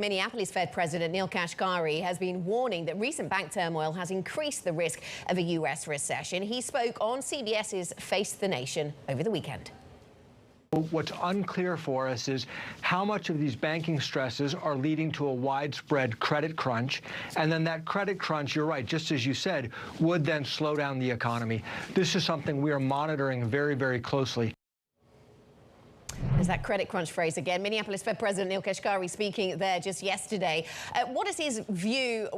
Minneapolis Fed President Neel Kashkari has been warning that recent bank turmoil has increased the risk of a U.S. recession. He spoke on CBS's Face the Nation over the weekend. What's unclear for us is how much of these banking stresses are leading to a widespread credit crunch. And then that credit crunch, you're right, just as you said, would then slow down the economy. This is something we are monitoring very, very closely. There's that credit crunch phrase again. Minneapolis Fed President Neel Kashkari speaking there just yesterday. What is his view?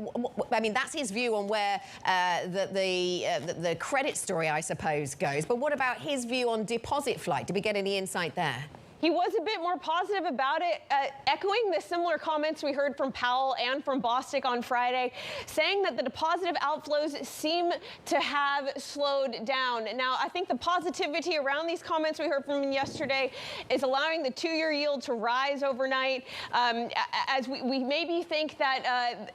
I mean, that's his view on where the credit story, I suppose, goes. But what about his view on deposit flight? Did we get any insight there? He was a bit more positive about it, echoing the similar comments we heard from Powell and from Bostic on Friday, saying that the deposit outflows seem to have slowed down. Now, I think the positivity around these comments we heard from him yesterday is allowing the two-year yield to rise overnight, as we maybe think that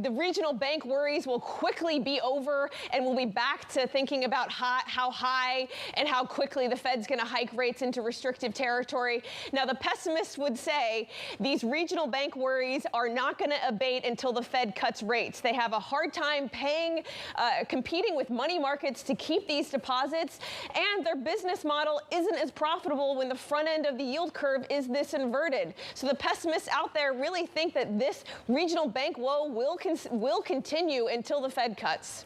the regional bank worries will quickly be over and we'll be back to thinking about how high and how quickly the Fed's going to hike rates into restrictive territory. Now, the pessimists would say these regional bank worries are not going to abate until the Fed cuts rates. They have a hard time competing with money markets to keep these deposits, and their business model isn't as profitable when the front end of the yield curve is this inverted. So the pessimists out there really think that this regional bank woe will continue until the Fed cuts.